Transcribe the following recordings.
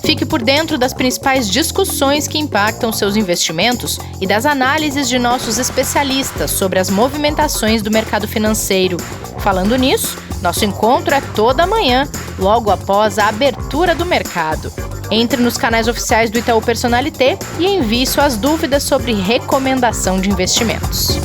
Fique por dentro das principais discussões que impactam seus investimentos e das análises de nossos especialistas sobre as movimentações do mercado financeiro. Falando nisso, nosso encontro é toda manhã, logo após a abertura do mercado. Entre nos canais oficiais do Itaú Personalité e envie suas dúvidas sobre recomendação de investimentos.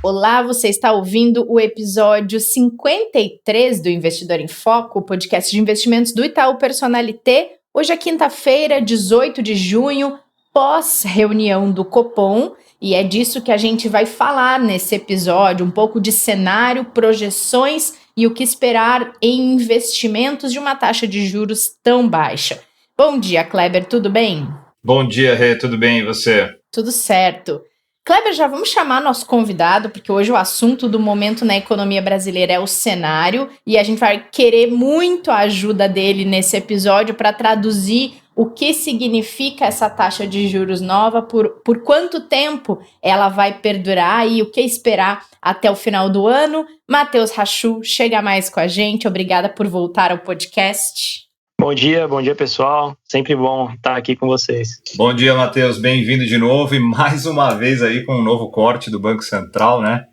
Olá, você está ouvindo o episódio 53 do Investidor em Foco, o podcast de investimentos do Itaú Personalité. Hoje é quinta-feira, 18 de junho, pós-reunião do Copom, e é disso que a gente vai falar nesse episódio, um pouco de cenário, projeções e o que esperar em investimentos de uma taxa de juros tão baixa. Bom dia, Kleber, tudo bem? Bom dia, Rê, tudo bem, e você? Tudo certo. Kleber, já vamos chamar nosso convidado, porque hoje o assunto do momento na economia brasileira é o cenário, e a gente vai querer muito a ajuda dele nesse episódio para traduzir o que significa essa taxa de juros nova, por quanto tempo ela vai perdurar e o que esperar até o final do ano. Matheus Rachu, chega mais com a gente, obrigada por voltar ao podcast. Bom dia pessoal, sempre bom estar aqui com vocês. Bom dia, Matheus, bem-vindo de novo e mais uma vez aí com um novo corte do Banco Central, né?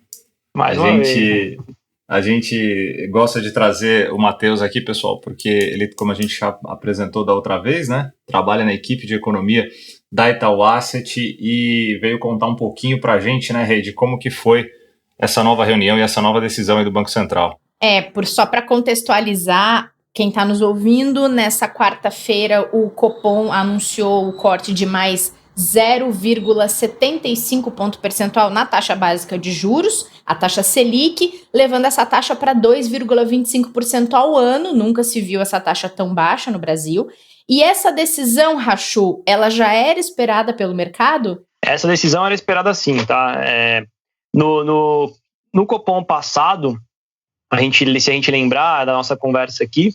A gente gosta de trazer o Matheus aqui, pessoal, porque ele, como a gente já apresentou da outra vez, né? Trabalha na equipe de economia da Itaú Asset e veio contar um pouquinho pra gente, né, Rê, de como que foi essa nova reunião e essa nova decisão aí do Banco Central. Só para contextualizar, quem está nos ouvindo, nessa quarta-feira o Copom anunciou o corte de mais 0,75 ponto percentual na taxa básica de juros, a taxa Selic, levando essa taxa para 2,25% ao ano. Nunca se viu essa taxa tão baixa no Brasil. E essa decisão, Rachu, ela já era esperada pelo mercado? Essa decisão era esperada sim, tá? No Copom passado, se a gente lembrar da nossa conversa aqui,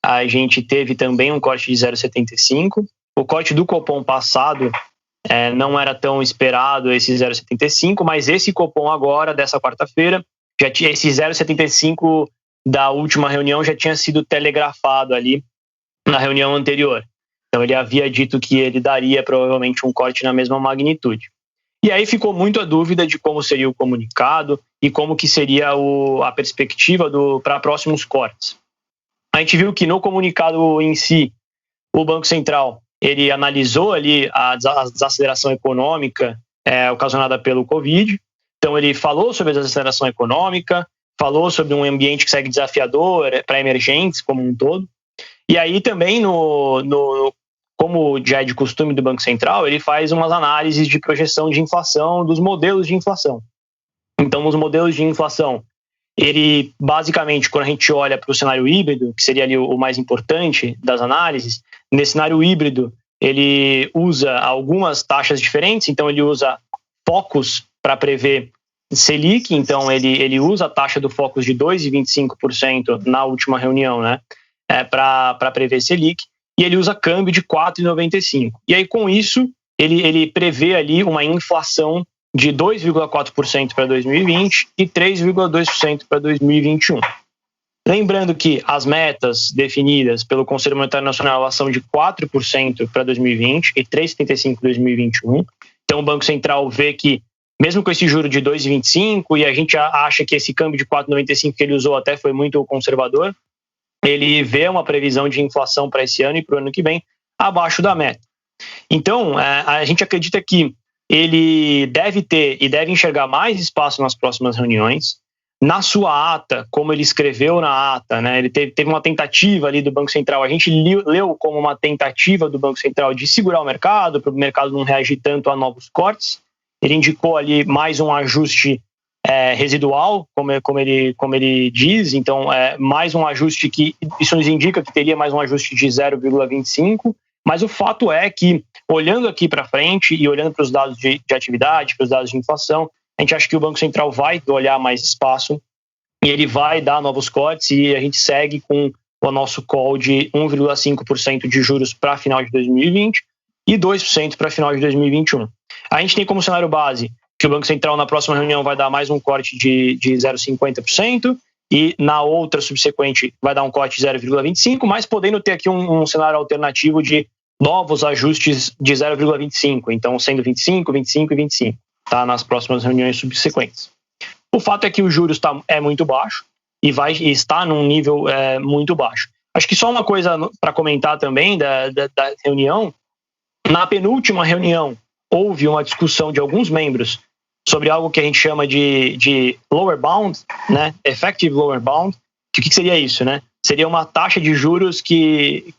a gente teve também um corte de 0,75. O corte do Copom passado não era tão esperado, esse 0,75, mas esse Copom agora, dessa quarta-feira, esse 0,75 da última reunião já tinha sido telegrafado ali na reunião anterior. Então ele havia dito que ele daria provavelmente um corte na mesma magnitude. E aí ficou muito a dúvida de como seria o comunicado e como que seria a perspectiva para próximos cortes. A gente viu que no comunicado em si, o Banco Central ele analisou ali a desaceleração econômica ocasionada pelo Covid. Então ele falou sobre a desaceleração econômica, falou sobre um ambiente que segue desafiador para emergentes como um todo. E aí também, como já é de costume do Banco Central, ele faz umas análises de projeção de inflação dos modelos de inflação. Então, os modelos de inflação, ele basicamente, quando a gente olha para o cenário híbrido, que seria ali o mais importante das análises, nesse cenário híbrido, ele usa algumas taxas diferentes, então ele usa Focus para prever Selic, então ele usa a taxa do Focus de 2,25% na última reunião, né, para prever Selic, e ele usa câmbio de 4,95. E aí, com isso, ele prevê ali uma inflação de 2,4% para 2020 e 3,2% para 2021. Lembrando que as metas definidas pelo Conselho Monetário Nacional elas são de 4% para 2020 e 3,75% para 2021. Então, o Banco Central vê que, mesmo com esse juro de 2,25%, e a gente acha que esse câmbio de 4,95% que ele usou até foi muito conservador, ele vê uma previsão de inflação para esse ano e para o ano que vem abaixo da meta. Então, a gente acredita que ele deve ter e deve enxergar mais espaço nas próximas reuniões. Na sua ata, como ele escreveu na ata, né, ele teve uma tentativa ali do Banco Central, a gente leu como uma tentativa do Banco Central de segurar o mercado, para o mercado não reagir tanto a novos cortes. Ele indicou ali mais um ajuste residual, como ele diz, então mais um ajuste que isso nos indica que teria mais um ajuste de 0,25, mas o fato é que, olhando aqui para frente e olhando para os dados de atividade, para os dados de inflação, a gente acha que o Banco Central vai olhar mais espaço e ele vai dar novos cortes e a gente segue com o nosso call de 1,5% de juros para final de 2020 e 2% para final de 2021. A gente tem como cenário base que o Banco Central na próxima reunião vai dar mais um corte de 0,50% e na outra subsequente vai dar um corte de 0,25, mas podendo ter aqui um cenário alternativo de novos ajustes de 0,25, então sendo 25, 25 e 25, tá? Nas próximas reuniões subsequentes. O fato é que o juros é muito baixo e está num nível muito baixo. Acho que só uma coisa para comentar também da reunião. Na penúltima reunião, houve uma discussão de alguns membros sobre algo que a gente chama de lower bound, né? Effective lower bound. O que seria isso, né? Seria uma taxa de juros que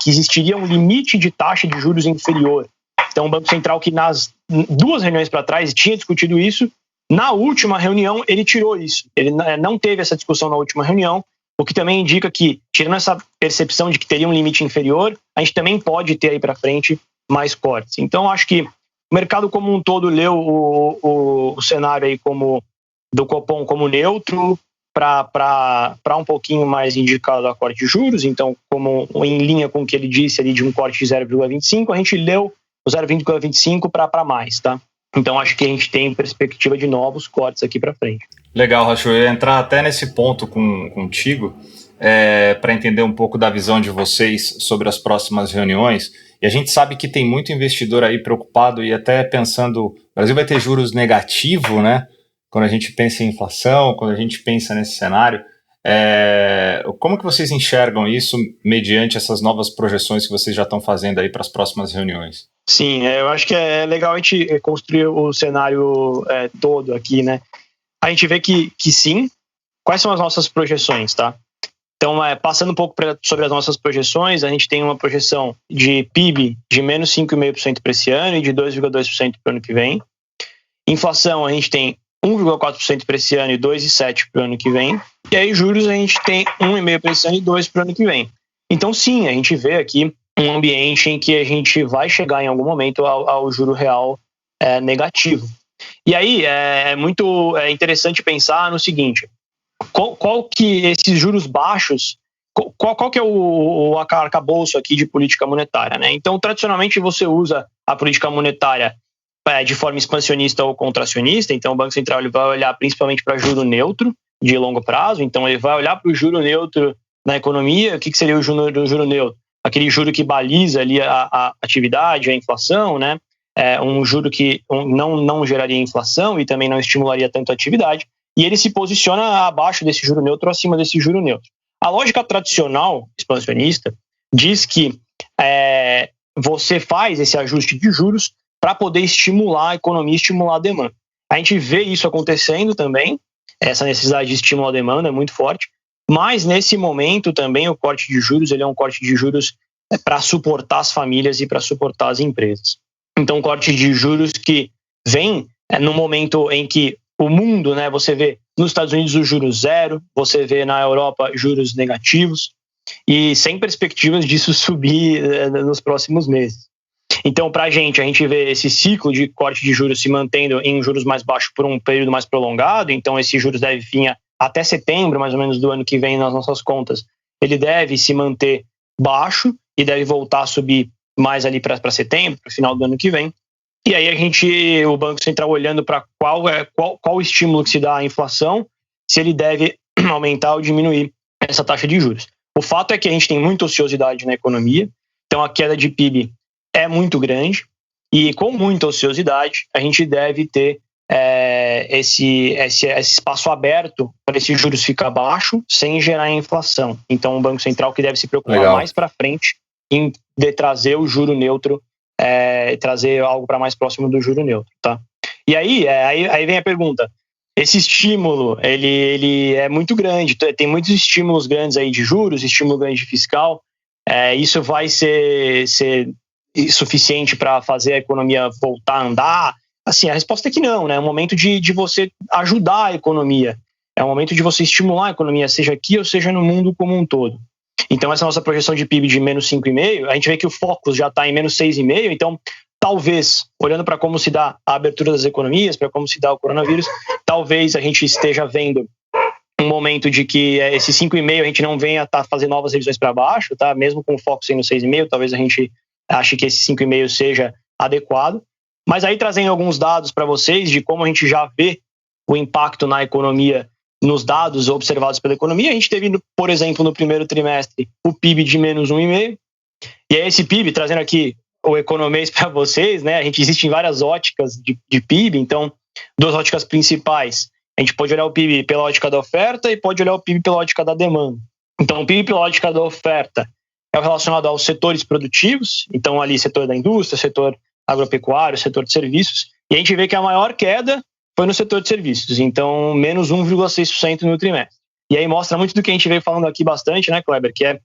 existiria um limite de taxa de juros inferior. Então, o Banco Central, que nas 2 reuniões para trás tinha discutido isso, na última reunião ele tirou isso. Ele não teve essa discussão na última reunião, o que também indica que, tirando essa percepção de que teria um limite inferior, a gente também pode ter aí para frente mais cortes. Então, acho que o mercado como um todo leu o cenário aí do Copom como neutro, para um pouquinho mais indicado a corte de juros. Então, como em linha com o que ele disse ali de um corte de 0,25, a gente leu o 0,25 para mais, tá? Então, acho que a gente tem perspectiva de novos cortes aqui para frente. Legal, Racho. Eu ia entrar até nesse ponto contigo, para entender um pouco da visão de vocês sobre as próximas reuniões. E a gente sabe que tem muito investidor aí preocupado e até pensando, o Brasil vai ter juros negativo, né? Quando a gente pensa em inflação, quando a gente pensa nesse cenário, como que vocês enxergam isso mediante essas novas projeções que vocês já estão fazendo aí para as próximas reuniões? Sim, eu acho que é legal a gente construir o cenário todo aqui, né? A gente vê que sim. Quais são as nossas projeções, tá? Então, passando um pouco sobre as nossas projeções, a gente tem uma projeção de PIB de menos 5,5% para esse ano e de 2,2% para o ano que vem. Inflação, a gente tem 1,4% para esse ano e 2,7% para o ano que vem. E aí, juros, a gente tem 1,5% para esse ano e 2% para o ano que vem. Então, sim, a gente vê aqui um ambiente em que a gente vai chegar em algum momento ao juro real negativo. E aí, é muito interessante pensar no seguinte: qual que esses juros baixos, qual que é o arcabouço aqui de política monetária, né? Então, tradicionalmente, você usa a política monetária de forma expansionista ou contracionista. Então, o Banco Central ele vai olhar principalmente para juro neutro de longo prazo. Então, ele vai olhar para o juro neutro na economia. O que seria o juro neutro? Aquele juro que baliza ali a atividade, a inflação, né? Um juro que não geraria inflação e também não estimularia tanto a atividade. E ele se posiciona abaixo desse juro neutro ou acima desse juro neutro. A lógica tradicional expansionista diz que você faz esse ajuste de juros para poder estimular a economia, estimular a demanda. A gente vê isso acontecendo também, essa necessidade de estímulo à demanda é muito forte, mas nesse momento também o corte de juros ele é um corte de juros para suportar as famílias e para suportar as empresas. Então, um corte de juros que vem no momento em que o mundo, né, você vê nos Estados Unidos o juros zero, você vê na Europa juros negativos e sem perspectivas disso subir nos próximos meses. Então, para a gente vê esse ciclo de corte de juros se mantendo em juros mais baixos por um período mais prolongado. Então, esses juros devem vir até setembro, mais ou menos, do ano que vem, nas nossas contas. Ele deve se manter baixo e deve voltar a subir mais ali para setembro, para o final do ano que vem. E aí o Banco Central olhando para qual o estímulo que se dá à inflação, se ele deve aumentar ou diminuir essa taxa de juros. O fato é que a gente tem muita ociosidade na economia, então a queda de PIB é muito grande e com muita ociosidade a gente deve ter esse espaço aberto para esses juros ficar baixo sem gerar inflação. Então o Banco Central que deve se preocupar mais para frente em trazer o juro neutro, trazer algo para mais próximo do juro neutro, tá? E aí vem a pergunta: esse estímulo ele é muito grande, tem muitos estímulos grandes aí de juros, estímulo grande fiscal, isso vai ser suficiente para fazer a economia voltar a andar? Assim, a resposta é que não, né? É um momento de você ajudar a economia, é um momento de você estimular a economia, seja aqui ou seja no mundo como um todo. Então, essa nossa projeção de PIB de menos 5,5%, a gente vê que o Focus já está em menos 6,5%, então, talvez, olhando para como se dá a abertura das economias, para como se dá o coronavírus, talvez a gente esteja vendo um momento de que esse 5,5% a gente não venha a fazer novas revisões para baixo, tá? Mesmo com o Focus sendo 6,5%, talvez a gente ache que esse 5,5% seja adequado. Mas aí, trazendo alguns dados para vocês de como a gente já vê o impacto na economia nos dados observados pela economia, a gente teve, por exemplo, no primeiro trimestre, o PIB de menos 1,5%. E aí esse PIB, trazendo aqui o economês para vocês, né? Existe em várias óticas de PIB, então, duas óticas principais. A gente pode olhar o PIB pela ótica da oferta e pode olhar o PIB pela ótica da demanda. Então, o PIB pela ótica da oferta é relacionado aos setores produtivos, então ali setor da indústria, setor agropecuário, setor de serviços, e a gente vê que a maior queda foi no setor de serviços, então menos 1,6% no trimestre. E aí mostra muito do que a gente veio falando aqui bastante, né, Kleber, que é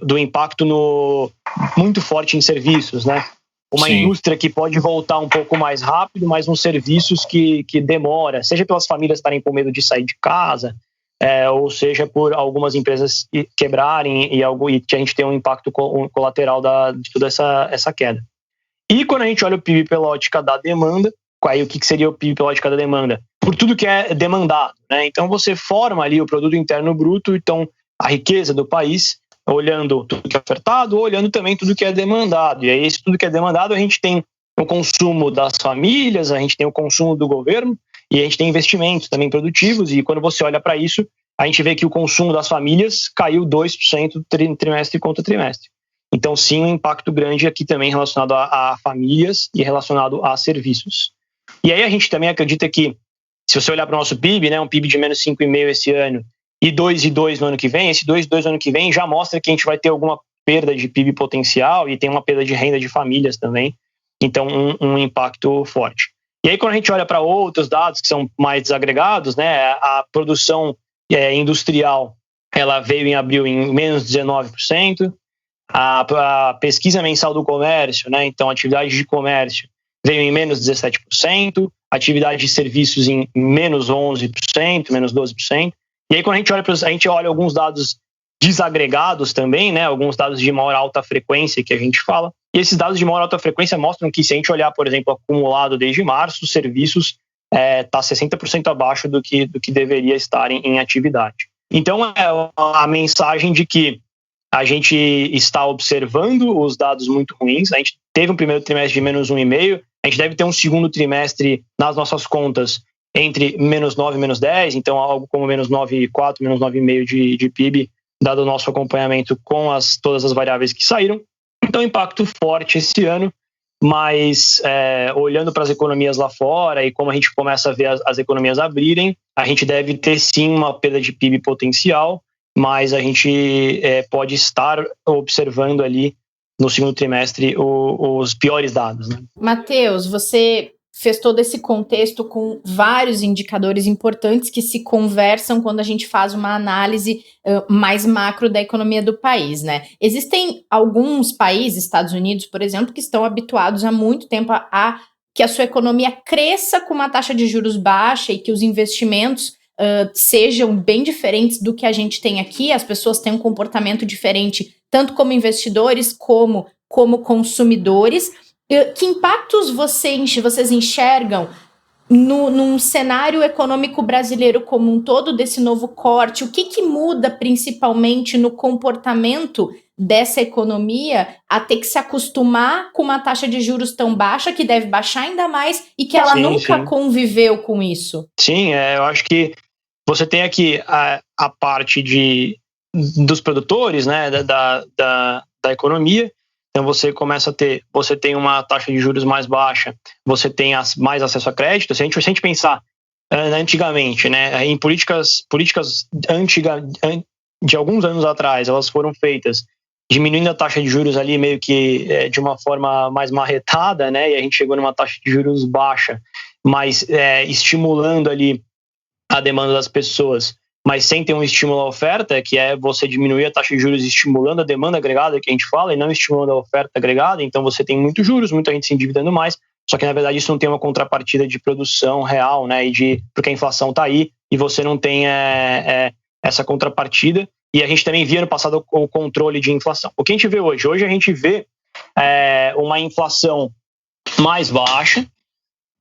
do impacto muito forte em serviços, né? Uma Sim. Indústria que pode voltar um pouco mais rápido, mas uns serviços que demora, seja pelas famílias estarem com medo de sair de casa, ou seja por algumas empresas quebrarem e que a gente tem um impacto colateral de toda essa queda. E quando a gente olha o PIB pela ótica da demanda, aí o que seria o PIB pela ótica da demanda? Por tudo que é demandado, né? Então você forma ali o produto interno bruto, então a riqueza do país, olhando tudo que é ofertado, olhando também tudo que é demandado. E aí esse tudo que é demandado, a gente tem o consumo das famílias, a gente tem o consumo do governo e a gente tem investimentos também produtivos. E quando você olha para isso, a gente vê que o consumo das famílias caiu 2% trimestre contra trimestre. Então, sim, um impacto grande aqui também relacionado a famílias e relacionado a serviços. E aí a gente também acredita que, se você olhar para o nosso PIB, né, um PIB de menos 5,5% esse ano e 2,2% no ano que vem, esse 2,2% no ano que vem já mostra que a gente vai ter alguma perda de PIB potencial e tem uma perda de renda de famílias também. Então, um impacto forte. E aí, quando a gente olha para outros dados que são mais desagregados, né, a produção industrial ela veio em abril em menos 19%, a pesquisa mensal do comércio, né, então atividade de comércio, veio em menos 17%, atividade de serviços em menos 11%, menos 12%. E aí, quando a gente olha alguns dados desagregados também, né, alguns dados de maior alta frequência que a gente fala, e esses dados de maior alta frequência mostram que, se a gente olhar, por exemplo, acumulado desde março, os serviços está 60% abaixo do que deveria estar em atividade. Então, é a mensagem de que a gente está observando os dados muito ruins. A gente teve um primeiro trimestre de menos 1,5%, a gente deve ter um segundo trimestre nas nossas contas entre menos 9 e menos 10, então algo como menos 9,4, menos 9,5 de PIB, dado o nosso acompanhamento com todas as variáveis que saíram. Então, impacto forte esse ano, mas olhando para as economias lá fora e como a gente começa a ver as economias abrirem, a gente deve ter sim uma perda de PIB potencial, mas a gente pode estar observando ali no segundo trimestre os piores dados, né? Matheus, você fez todo esse contexto com vários indicadores importantes que se conversam quando a gente faz uma análise mais macro da economia do país, né? Existem alguns países, Estados Unidos, por exemplo, que estão habituados há muito tempo a que a sua economia cresça com uma taxa de juros baixa e que os investimentos sejam bem diferentes do que a gente tem aqui. As pessoas têm um comportamento diferente, tanto como investidores como consumidores. Que impactos vocês enxergam num cenário econômico brasileiro como um todo desse novo corte? O que muda principalmente no comportamento dessa economia a ter que se acostumar com uma taxa de juros tão baixa, que deve baixar ainda mais, e que ela nunca conviveu com isso? Sim, eu acho que você tem aqui a parte dos produtores, né, da economia. Então você começa a você tem uma taxa de juros mais baixa, você tem mais acesso a crédito. Se a gente pensar antigamente, né, em políticas de alguns anos atrás, elas foram feitas diminuindo a taxa de juros ali meio que de uma forma mais marretada, né, e a gente chegou numa taxa de juros baixa, mas estimulando ali a demanda das pessoas, mas sem ter um estímulo à oferta, que é você diminuir a taxa de juros estimulando a demanda agregada, que a gente fala, e não estimulando a oferta agregada. Então você tem muitos juros, muita gente se endividando mais, só que na verdade isso não tem uma contrapartida de produção real, né? Porque a inflação está aí e você não tem essa contrapartida. E a gente também via no passado o controle de inflação. O que a gente vê hoje? Hoje a gente vê uma inflação mais baixa,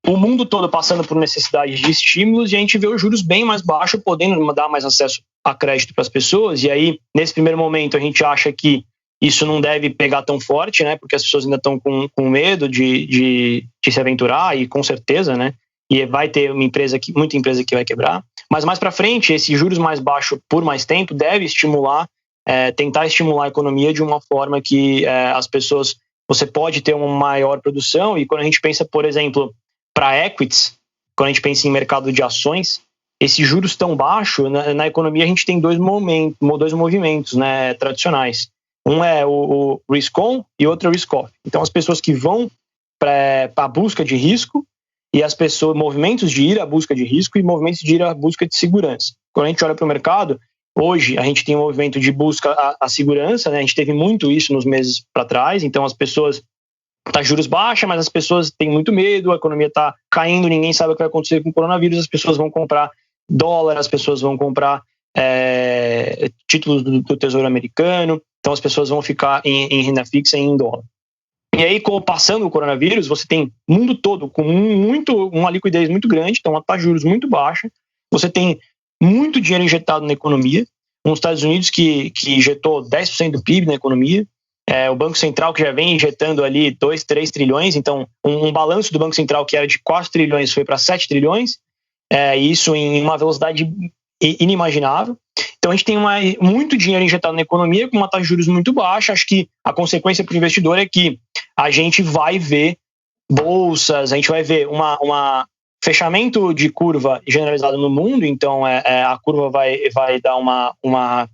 o mundo todo passando por necessidade de estímulos, e a gente vê os juros bem mais baixos, podendo dar mais acesso a crédito para as pessoas. E aí, nesse primeiro momento, a gente acha que isso não deve pegar tão forte, né? Porque as pessoas ainda estão com medo de se aventurar, e com certeza, né? E vai ter muita empresa que vai quebrar. Mas mais para frente, esse juros mais baixo por mais tempo deve tentar estimular a economia de uma forma que as pessoas, você pode ter uma maior produção. E quando a gente pensa, por exemplo, para equities, quando a gente pensa em mercado de ações, esses juros tão baixos, na economia a gente tem dois movimentos, né, tradicionais. Um é o risk-on e outro é o risk-off. Então as pessoas que vão para a busca de risco e as pessoas, movimentos de ir à busca de risco e movimentos de ir à busca de segurança. Quando a gente olha para o mercado, hoje a gente tem um movimento de busca à segurança, né? A gente teve muito isso nos meses para trás, então as pessoas, tá juros baixos, mas as pessoas têm muito medo, a economia está caindo, ninguém sabe o que vai acontecer com o coronavírus, as pessoas vão comprar dólar, as pessoas vão comprar títulos do Tesouro Americano, então as pessoas vão ficar em renda fixa e em dólar. E aí, passando o coronavírus, você tem o mundo todo com uma liquidez muito grande, então uma taxa de juros muito baixa, você tem muito dinheiro injetado na economia, nos Estados Unidos que injetou 10% do PIB na economia, o Banco Central que já vem injetando ali 2, 3 trilhões, então um balanço do Banco Central que era de 4 trilhões foi para 7 trilhões, isso em uma velocidade inimaginável. Então a gente tem muito dinheiro injetado na economia com uma taxa de juros muito baixa. Acho que a consequência para o investidor é que a gente vai ver bolsas, a gente vai ver uma fechamento de curva generalizado no mundo, então a curva vai dar uma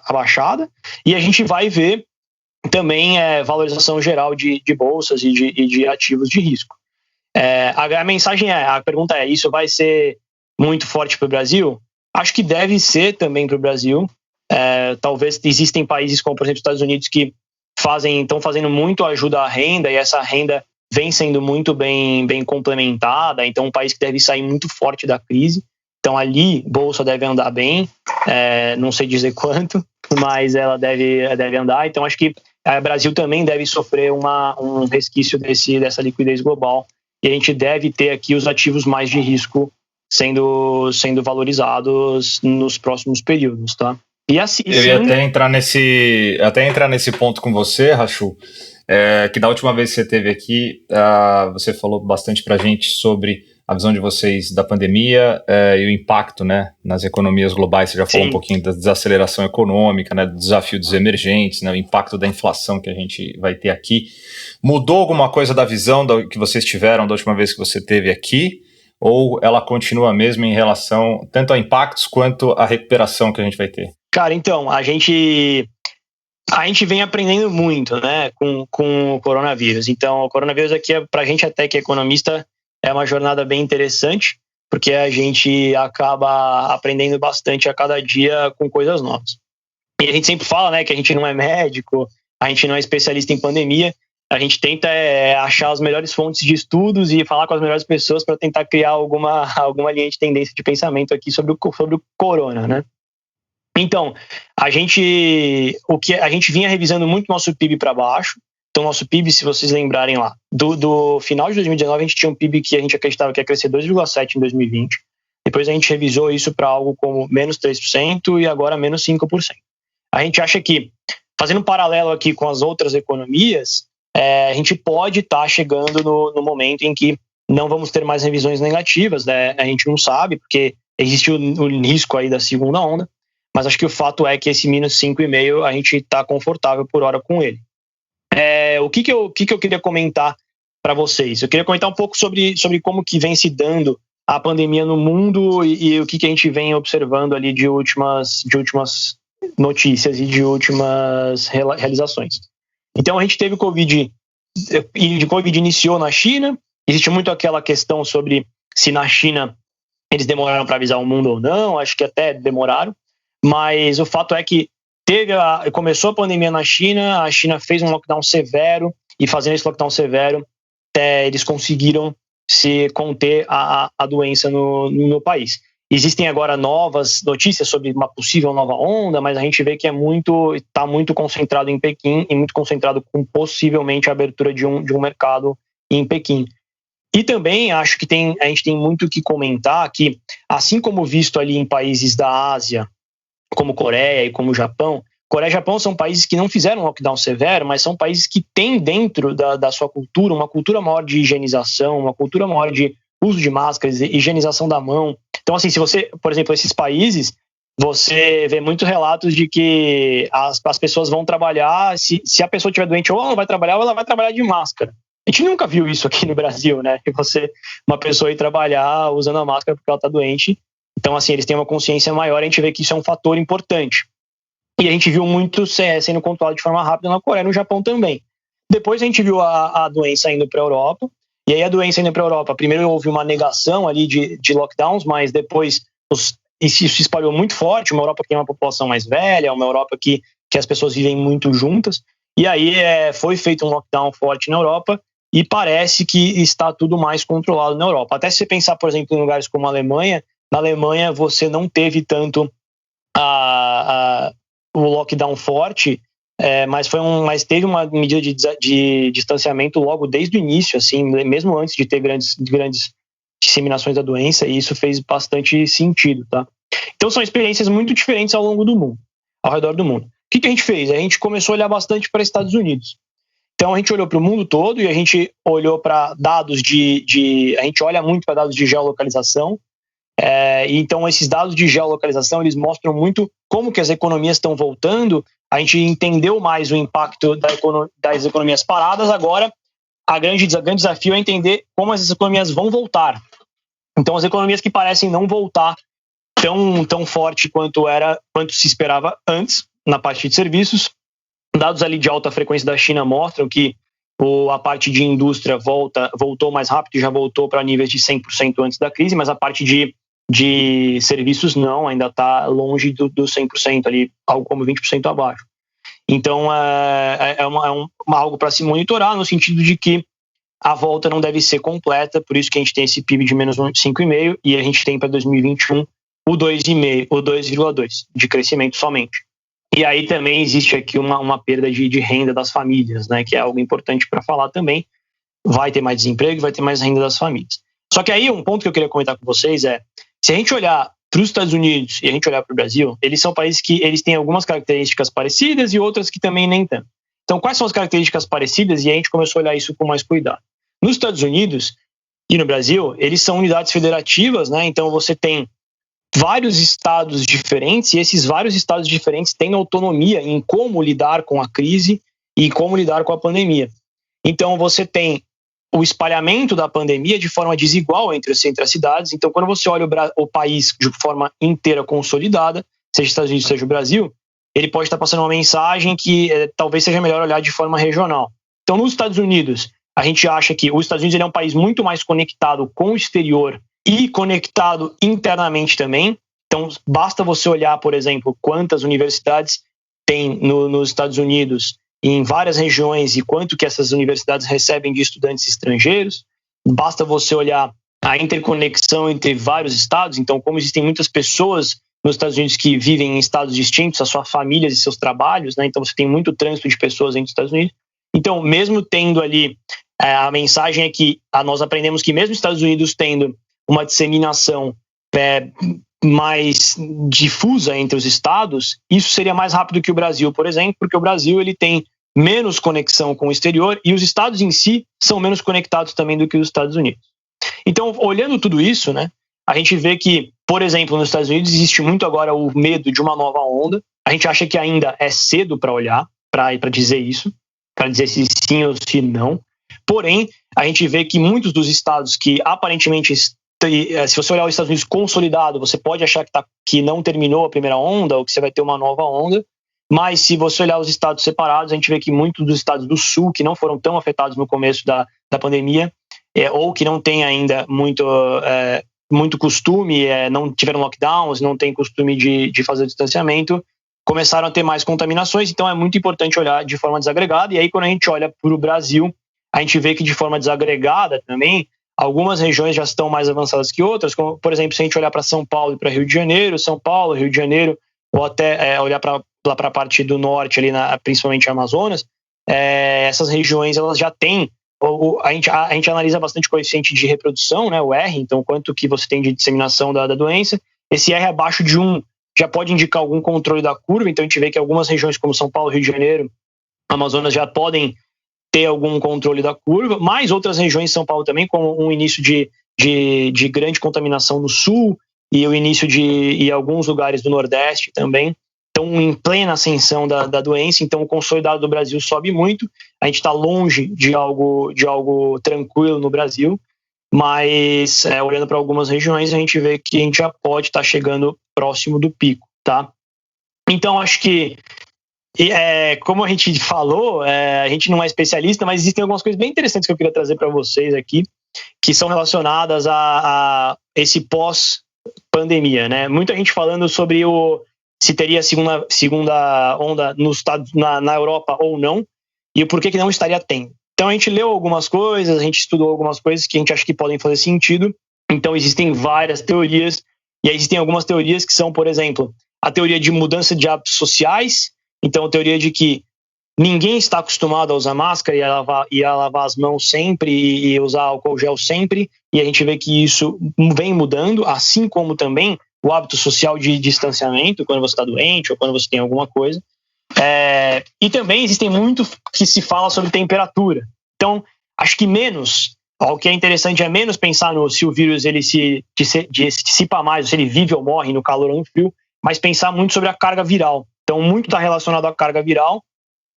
abaixada, e a gente vai ver também valorização geral de bolsas e de ativos de risco. A mensagem a pergunta é, isso vai ser muito forte para o Brasil? Acho que deve ser também para o Brasil. Talvez existem países como, por exemplo, os Estados Unidos que estão fazendo muito ajuda à renda, e essa renda vem sendo muito bem complementada, então um país que deve sair muito forte da crise. Então ali, bolsa deve andar bem, não sei dizer quanto, mas ela deve andar. Então acho que o Brasil também deve sofrer um resquício dessa liquidez global, e a gente deve ter aqui os ativos mais de risco sendo valorizados nos próximos períodos, tá? E assim, eu ia até entrar nesse ponto com você, Rachu, que da última vez que você esteve aqui, você falou bastante para a gente sobre a visão de vocês da pandemia e o impacto, né, nas economias globais. Você já falou um pouquinho da desaceleração econômica, né, do desafio dos emergentes, né, o impacto da inflação que a gente vai ter aqui. Mudou alguma coisa da visão que vocês tiveram da última vez que você esteve aqui? Ou ela continua mesmo em relação tanto a impactos quanto a recuperação que a gente vai ter? Cara, então, a gente vem aprendendo muito, né, com o coronavírus. Então, o coronavírus aqui, pra gente até que é economista, é uma jornada bem interessante, porque a gente acaba aprendendo bastante a cada dia com coisas novas. E a gente sempre fala, né, que a gente não é médico, a gente não é especialista em pandemia, a gente tenta achar as melhores fontes de estudos e falar com as melhores pessoas para tentar criar alguma linha de tendência de pensamento aqui sobre o corona, né? Então, a gente vinha revisando muito nosso PIB para baixo. Então, nosso PIB, se vocês lembrarem lá, do final de 2019, a gente tinha um PIB que a gente acreditava que ia crescer 2,7% em 2020. Depois a gente revisou isso para algo como menos 3% e agora menos 5%. A gente acha que, fazendo um paralelo aqui com as outras economias, a gente pode estar chegando no momento em que não vamos ter mais revisões negativas, né? A gente não sabe, porque existe o risco aí da segunda onda, mas acho que o fato é que esse menos 5,5% a gente está confortável por hora com ele. O que eu queria comentar para vocês? Eu queria comentar um pouco sobre como que vem se dando a pandemia no mundo e o que a gente vem observando ali de últimas notícias e de últimas realizações. Então, a gente teve o Covid iniciou na China. Existe muito aquela questão sobre se na China eles demoraram para avisar o mundo ou não. Acho que até demoraram. Mas o fato é que começou a pandemia na China, a China fez um lockdown severo, e fazendo esse lockdown severo, eles conseguiram se conter a doença no país. Existem agora novas notícias sobre uma possível nova onda, mas a gente vê que está muito concentrado em Pequim e muito concentrado com possivelmente a abertura de um mercado em Pequim. E também acho que a gente tem muito que comentar que, assim como visto ali em países da Ásia, como Coreia e como Japão, Coreia e Japão são países que não fizeram um lockdown severo, mas são países que têm dentro da sua cultura uma cultura maior de higienização, uma cultura maior de uso de máscaras, higienização da mão, Então, assim, se você, por exemplo, esses países, você vê muitos relatos de que as pessoas vão trabalhar, se a pessoa estiver doente, ou ela não vai trabalhar, ou ela vai trabalhar de máscara. A gente nunca viu isso aqui no Brasil, né? Uma pessoa ir trabalhar usando a máscara porque ela está doente. Então, assim, eles têm uma consciência maior, a gente vê que isso é um fator importante. E a gente viu muito sendo controlado de forma rápida na Coreia e no Japão também. Depois a gente viu a doença indo para a Europa, e aí a doença indo para a Europa, primeiro houve uma negação ali de lockdowns, mas depois isso se espalhou muito forte, uma Europa que tem uma população mais velha, uma Europa que as pessoas vivem muito juntas, e aí foi feito um lockdown forte na Europa, e parece que está tudo mais controlado na Europa. Até se você pensar, por exemplo, em lugares como a Alemanha, na Alemanha você não teve tanto o lockdown forte, mas teve uma medida de distanciamento logo desde o início, assim, mesmo antes de ter grandes disseminações da doença, e isso fez bastante sentido, tá? Então são experiências muito diferentes ao redor do mundo. O que a gente fez? A gente começou a olhar bastante para Estados Unidos. Então a gente olhou para o mundo todo e a gente olhou para dados a gente olha muito para dados de geolocalização. Então esses dados de geolocalização, eles mostram muito como que as economias estão voltando. A gente entendeu mais o impacto das economias paradas. Agora, o grande desafio é entender como essas economias vão voltar. Então, as economias que parecem não voltar tão forte quanto se esperava antes, na parte de serviços. Dados ali de alta frequência da China mostram que a parte de indústria voltou mais rápido, já voltou para níveis de 100% antes da crise, mas a parte de serviços não, ainda está longe do 100%, ali, algo como 20% abaixo. Então, é algo para se monitorar, no sentido de que a volta não deve ser completa, por isso que a gente tem esse PIB de menos 5,5%, e a gente tem para 2021 o 2,2% de crescimento somente. E aí também existe aqui uma perda de renda das famílias, né, que é algo importante para falar também. Vai ter mais desemprego, vai ter mais renda das famílias. Só que aí um ponto que eu queria comentar com vocês se a gente olhar para os Estados Unidos e a gente olhar para o Brasil, eles são países que eles têm algumas características parecidas e outras que também nem tanto. Então, quais são as características parecidas? E a gente começou a olhar isso com mais cuidado. Nos Estados Unidos e no Brasil, eles são unidades federativas, né? Então você tem vários estados diferentes, e esses vários estados diferentes têm autonomia em como lidar com a crise e como lidar com a pandemia. Então você tem o espalhamento da pandemia de forma desigual entre as cidades. Então, quando você olha o país de forma inteira consolidada, seja os Estados Unidos, seja o Brasil, ele pode estar passando uma mensagem que talvez seja melhor olhar de forma regional. Então, nos Estados Unidos, a gente acha que os Estados Unidos ele é um país muito mais conectado com o exterior e conectado internamente também. Então, basta você olhar, por exemplo, quantas universidades tem nos Estados Unidos, em várias regiões, e quanto que essas universidades recebem de estudantes estrangeiros. Basta você olhar a interconexão entre vários estados. Então, como existem muitas pessoas nos Estados Unidos que vivem em estados distintos, as suas famílias e seus trabalhos, né? Então você tem muito trânsito de pessoas entre os Estados Unidos. Então, mesmo tendo ali, a mensagem é que nós aprendemos que mesmo os Estados Unidos tendo uma disseminação mais difusa entre os estados, isso seria mais rápido que o Brasil, por exemplo, porque o Brasil ele tem menos conexão com o exterior e os estados em si são menos conectados também do que os Estados Unidos. Então, olhando tudo isso, né, a gente vê que, por exemplo, nos Estados Unidos existe muito agora o medo de uma nova onda. A gente acha que ainda é cedo para olhar, para dizer isso, para dizer se sim ou se não. Porém, a gente vê que muitos dos estados que aparentemente, se você olhar os Estados Unidos consolidado, você pode achar que não terminou a primeira onda ou que você vai ter uma nova onda. Mas se você olhar os estados separados, a gente vê que muitos dos estados do sul, que não foram tão afetados no começo da pandemia, ou que não têm ainda muito costume, não tiveram lockdowns, não têm costume de fazer distanciamento, começaram a ter mais contaminações. Então é muito importante olhar de forma desagregada. E aí quando a gente olha para o Brasil, a gente vê que de forma desagregada também, algumas regiões já estão mais avançadas que outras, como por exemplo, se a gente olhar para São Paulo e para Rio de Janeiro, Rio de Janeiro, ou até olhar lá para a parte do norte, ali principalmente Amazonas, essas regiões elas já têm, a gente analisa bastante o coeficiente de reprodução, né, o R, então quanto que você tem de disseminação da doença. Esse R abaixo de 1 já pode indicar algum controle da curva, então a gente vê que algumas regiões como São Paulo, Rio de Janeiro, Amazonas já podem ter algum controle da curva, mas outras regiões de São Paulo também, com um início de grande contaminação no sul e o início e alguns lugares do Nordeste também estão em plena ascensão da doença, então o consolidado do Brasil sobe muito, a gente está longe de algo tranquilo no Brasil, mas olhando para algumas regiões a gente vê que a gente já pode estar chegando próximo do pico, tá? Então acho que, como a gente falou, a gente não é especialista, mas existem algumas coisas bem interessantes que eu queria trazer para vocês aqui, que são relacionadas a esse pós-pandemia, né? Muita gente falando sobre se teria segunda onda na Europa ou não, e o porquê que não estaria tendo. Então a gente leu algumas coisas, a gente estudou algumas coisas que a gente acha que podem fazer sentido. Então existem várias teorias, e aí existem algumas teorias que são, por exemplo, a teoria de mudança de hábitos sociais. Então a teoria de que ninguém está acostumado a usar máscara e a lavar as mãos sempre e usar álcool gel sempre, e a gente vê que isso vem mudando, assim como também o hábito social de distanciamento, quando você está doente ou quando você tem alguma coisa. E também existem muito que se fala sobre temperatura. Então, acho que o que é interessante é menos pensar se o vírus ele se dissipa mais, ou se ele vive ou morre no calor ou no frio, mas pensar muito sobre a carga viral. Então, muito está relacionado à carga viral,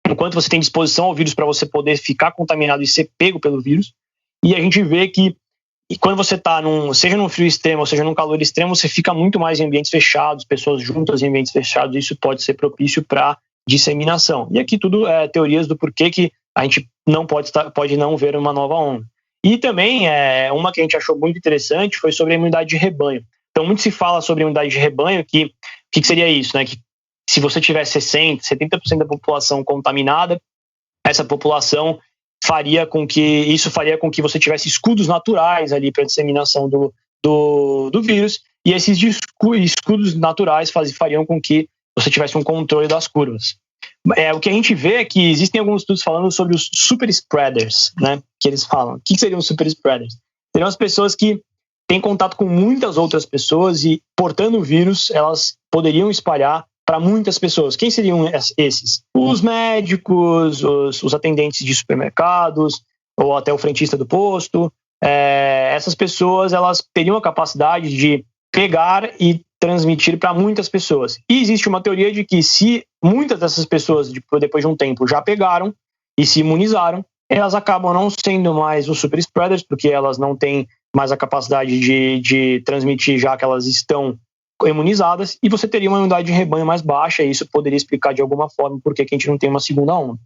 enquanto você tem disposição ao vírus para você poder ficar contaminado e ser pego pelo vírus. E a gente vê que quando você está seja num frio extremo, ou seja num calor extremo, você fica muito mais em ambientes fechados, pessoas juntas em ambientes fechados, e isso pode ser propício para disseminação. E aqui tudo é teorias do porquê que a gente não pode não ver uma nova onda. E também, uma que a gente achou muito interessante foi sobre a imunidade de rebanho. Então, muito se fala sobre a imunidade de rebanho, que seria isso, né? Que se você tiver 60%, 70% da população contaminada, essa população faria com que você tivesse escudos naturais ali para a disseminação do vírus, e esses escudos naturais fariam com que você tivesse um controle das curvas. O que a gente vê é que existem alguns estudos falando sobre os super spreaders, né? Que eles falam. O que seriam os super spreaders? Seriam as pessoas que têm contato com muitas outras pessoas e, portando o vírus, elas poderiam espalhar para muitas pessoas. Quem seriam esses? Os médicos, os atendentes de supermercados, ou até o frentista do posto. Essas pessoas, elas teriam a capacidade de pegar e transmitir para muitas pessoas. E existe uma teoria de que se muitas dessas pessoas, depois de um tempo, já pegaram e se imunizaram, elas acabam não sendo mais os super spreaders, porque elas não têm mais a capacidade de transmitir, já que elas estão imunizadas, e você teria uma imunidade de rebanho mais baixa, e isso poderia explicar de alguma forma por que a gente não tem uma segunda onda.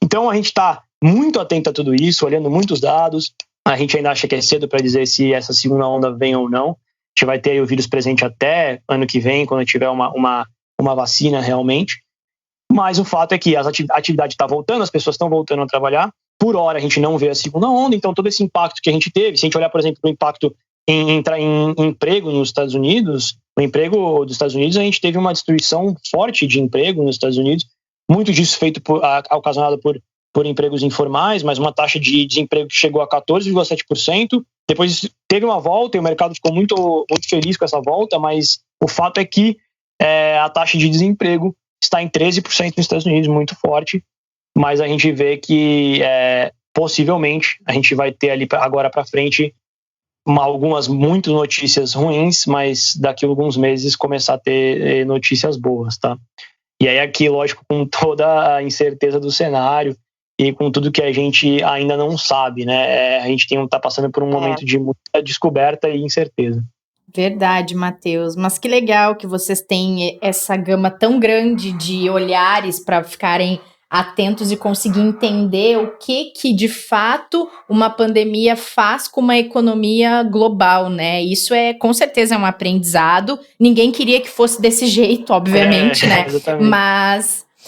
Então a gente está muito atento a tudo isso, olhando muitos dados. A gente ainda acha que é cedo para dizer se essa segunda onda vem ou não. A gente vai ter aí o vírus presente até ano que vem, quando tiver uma vacina realmente. Mas o fato é que a atividade está voltando, as pessoas estão voltando a trabalhar. Por hora a gente não vê a segunda onda, então todo esse impacto que a gente teve, se a gente olhar, por exemplo, o impacto em entrar em emprego nos Estados Unidos, no emprego dos Estados Unidos, a gente teve uma destruição forte de emprego nos Estados Unidos, muito disso feito ocasionado por empregos informais, mas uma taxa de desemprego que chegou a 14,7%. Depois teve uma volta e o mercado ficou muito, muito feliz com essa volta, mas o fato é que a taxa de desemprego está em 13% nos Estados Unidos, muito forte, mas a gente vê que possivelmente a gente vai ter ali agora para frente muitas notícias ruins, mas daqui a alguns meses começar a ter notícias boas, tá? E aí aqui, lógico, com toda a incerteza do cenário e com tudo que a gente ainda não sabe, né? A gente tá passando por um momento de muita descoberta e incerteza. Verdade, Matheus. Mas que legal que vocês têm essa gama tão grande de olhares para ficarem atentos e conseguir entender o que de fato uma pandemia faz com uma economia global, né? Isso com certeza é um aprendizado. Ninguém queria que fosse desse jeito, obviamente, né? Exatamente.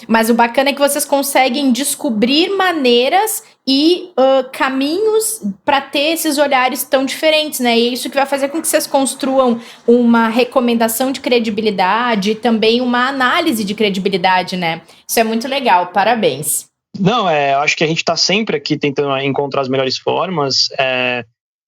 Mas o bacana é que vocês conseguem descobrir maneiras e caminhos para ter esses olhares tão diferentes, né? E é isso que vai fazer com que vocês construam uma recomendação de credibilidade e também uma análise de credibilidade, né? Isso é muito legal, parabéns. Não, eu acho que a gente está sempre aqui tentando encontrar as melhores formas,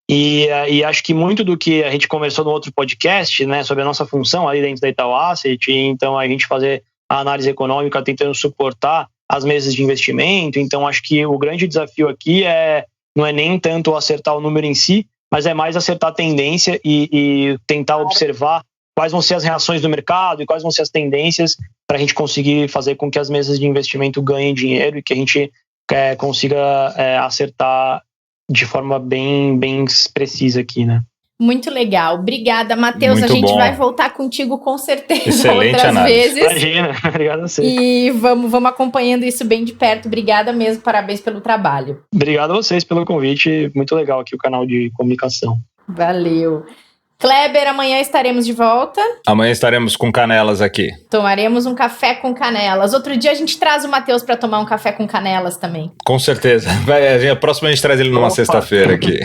e acho que muito do que a gente conversou no outro podcast, né, sobre a nossa função ali dentro da Itaú Asset, então a gente fazer a análise econômica tentando suportar as mesas de investimento. Então acho que o grande desafio aqui não é nem tanto acertar o número em si, mas é mais acertar a tendência e tentar observar quais vão ser as reações do mercado e quais vão ser as tendências para a gente conseguir fazer com que as mesas de investimento ganhem dinheiro e que a gente consiga acertar de forma bem precisa aqui, né? Muito legal. Obrigada, Matheus. Muito a gente bom. vai voltar contigo com certeza. Excelente outras análise. vezes. Imagina. Obrigado a você. E vamos acompanhando isso bem de perto. Obrigada mesmo. Parabéns pelo trabalho. Obrigado a vocês pelo convite. Muito legal aqui o canal de comunicação. Valeu. Kleber, amanhã estaremos de volta. Amanhã estaremos com canelas aqui. Tomaremos um café com canelas. Outro dia a gente traz o Matheus para tomar um café com canelas também. Com certeza. A próxima a gente traz ele numa sexta-feira aqui.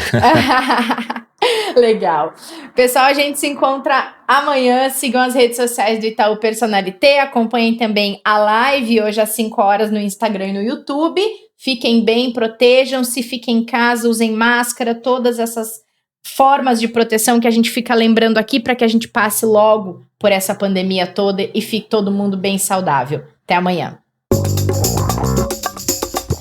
Legal. Pessoal, a gente se encontra amanhã. Sigam as redes sociais do Itaú Personalité. Acompanhem também a live hoje às 5 horas no Instagram e no YouTube. Fiquem bem, protejam-se, fiquem em casa, usem máscara, todas essas formas de proteção que a gente fica lembrando aqui para que a gente passe logo por essa pandemia toda e fique todo mundo bem saudável. Até amanhã.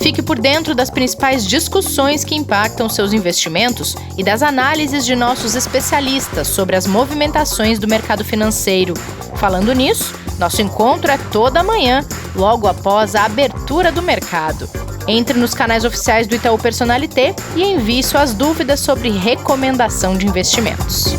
Fique por dentro das principais discussões que impactam seus investimentos e das análises de nossos especialistas sobre as movimentações do mercado financeiro. Falando nisso, nosso encontro é toda manhã, logo após a abertura do mercado. Entre nos canais oficiais do Itaú Personalité e envie suas dúvidas sobre recomendação de investimentos.